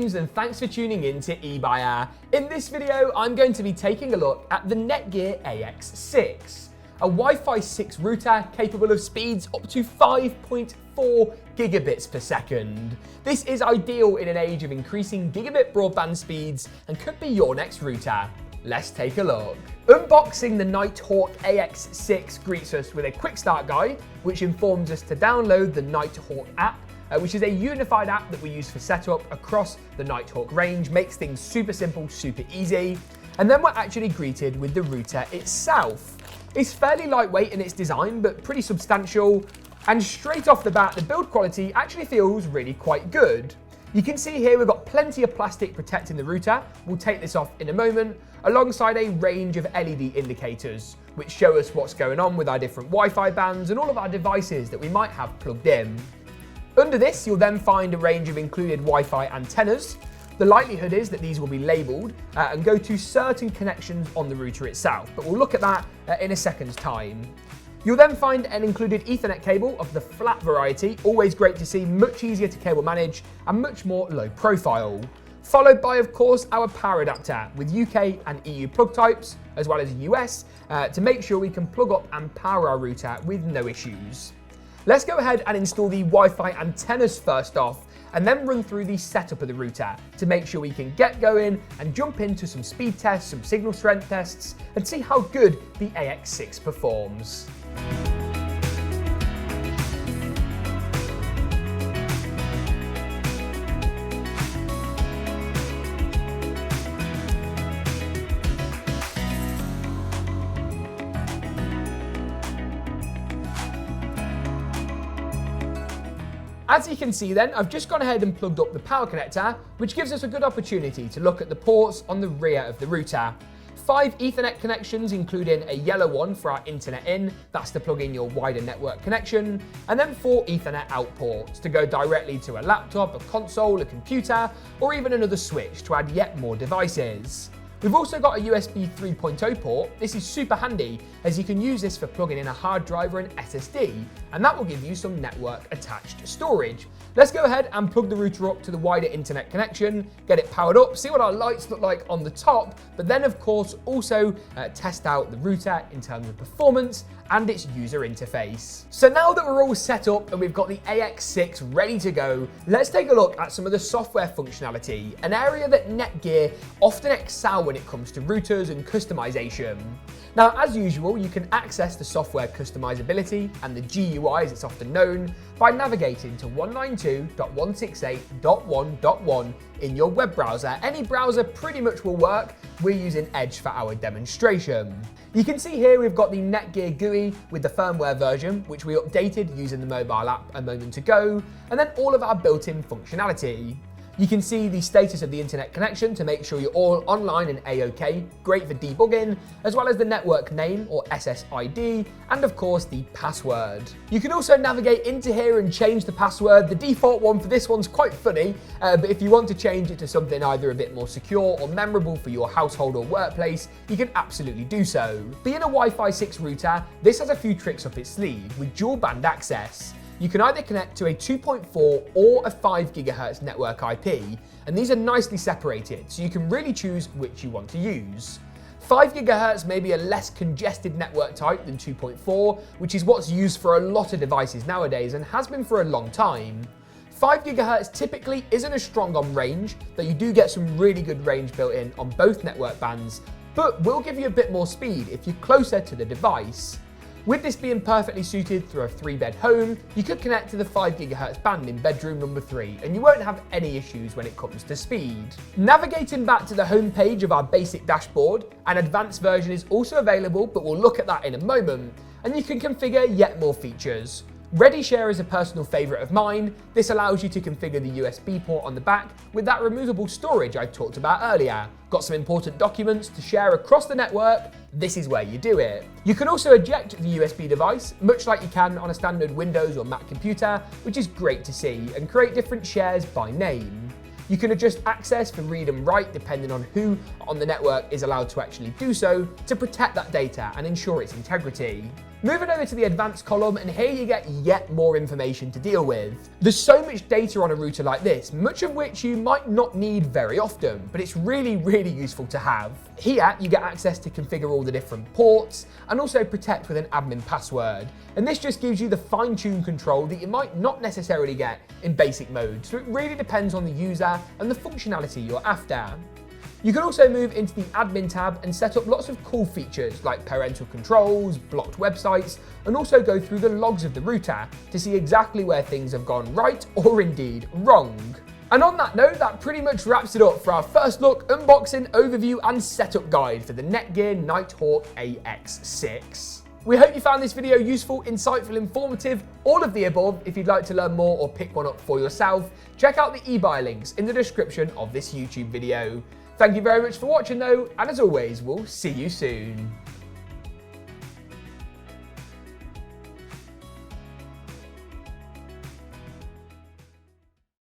James and thanks for tuning in to eBuyer. In this video, I'm going to be taking a look at the Netgear AX6, a Wi-Fi 6 router capable of speeds up to 5.4 gigabits per second. This is ideal in an age of increasing gigabit broadband speeds and could be your next router. Let's take a look. Unboxing the Nighthawk AX6 greets us with a quick start guide, which informs us to download the Nighthawk app, which is a unified app that we use for setup across the Nighthawk range, makes things super simple, super easy. And then we're actually greeted with the router itself. It's fairly lightweight in its design, but pretty substantial. And straight off the bat, the build quality actually feels really quite good. You can see here we've got plenty of plastic protecting the router. We'll take this off in a moment, alongside a range of LED indicators, which show us what's going on with our different Wi-Fi bands and all of our devices that we might have plugged in. Under this, you'll then find a range of included Wi-Fi antennas. The likelihood is that these will be labelled and go to certain connections on the router itself, but we'll look at that in a second's time. You'll then find an included Ethernet cable of the flat variety, always great to see, much easier to cable manage and much more low profile. Followed by, of course, our power adapter with UK and EU plug types, as well as US, to make sure we can plug up and power our router with no issues. Let's go ahead and install the Wi-Fi antennas first off, and then run through the setup of the router to make sure we can get going and jump into some speed tests, some signal strength tests, and see how good the AX6 performs. As you can see then, I've just gone ahead and plugged up the power connector, which gives us a good opportunity to look at the ports on the rear of the router. 5 Ethernet connections, including a yellow one for our internet in, that's to plug in your wider network connection, and then 4 Ethernet out ports to go directly to a laptop, a console, a computer, or even another switch to add yet more devices. We've also got a USB 3.0 port. This is super handy as you can use this for plugging in a hard drive or an SSD, and that will give you some network attached storage. Let's go ahead and plug the router up to the wider internet connection, get it powered up, see what our lights look like on the top, but then of course also test out the router in terms of performance and its user interface. So now that we're all set up and we've got the AX6 ready to go, let's take a look at some of the software functionality, an area that Netgear often excel when it comes to routers and customization. Now, as usual, you can access the software customizability and the GUI as it's often known by navigating to 192.168.1.1 in your web browser. Any browser pretty much will work. We're using Edge for our demonstration. You can see here we've got the Netgear GUI with the firmware version, which we updated using the mobile app a moment ago, and then all of our built-in functionality. You can see the status of the internet connection to make sure you're all online and A-OK, great for debugging, as well as the network name or SSID, and of course the password. You can also navigate into here and change the password. The default one for this one's quite funny, but if you want to change it to something either a bit more secure or memorable for your household or workplace, you can absolutely do so. Being a Wi-Fi 6 router, this has a few tricks up its sleeve with dual band access. You can either connect to a 2.4 or a 5 GHz network IP, and these are nicely separated, so you can really choose which you want to use. 5 GHz may be a less congested network type than 2.4, which is what's used for a lot of devices nowadays and has been for a long time. 5 GHz typically isn't as strong on range, though you do get some really good range built in on both network bands, but will give you a bit more speed if you're closer to the device. With this being perfectly suited through a 3-bed home, you could connect to the 5 GHz band in bedroom number 3 and you won't have any issues when it comes to speed. Navigating back to the home page of our basic dashboard, an advanced version is also available, but we'll look at that in a moment, and you can configure yet more features. Ready Share is a personal favourite of mine. This allows you to configure the USB port on the back with that removable storage I talked about earlier. Got some important documents to share across the network? This is where you do it. You can also eject the USB device, much like you can on a standard Windows or Mac computer, which is great to see, and create different shares by name. You can adjust access for read and write depending on who on the network is allowed to actually do so to protect that data and ensure its integrity. Moving over to the advanced column, and here you get yet more information to deal with. There's so much data on a router like this, much of which you might not need very often, but it's really useful to have. Here, you get access to configure all the different ports, and also protect with an admin password. And this just gives you the fine-tuned control that you might not necessarily get in basic mode, so it really depends on the user and the functionality you're after. You can also move into the admin tab and set up lots of cool features like parental controls, blocked websites, and also go through the logs of the router to see exactly where things have gone right or indeed wrong. And on that note, that pretty much wraps it up for our first look, unboxing, overview and setup guide for the Netgear Nighthawk AX6. We hope you found this video useful, insightful, informative, all of the above. If you'd like to learn more or pick one up for yourself, check out the eBuy links in the description of this YouTube video. Thank you very much for watching though, and as always, we'll see you soon.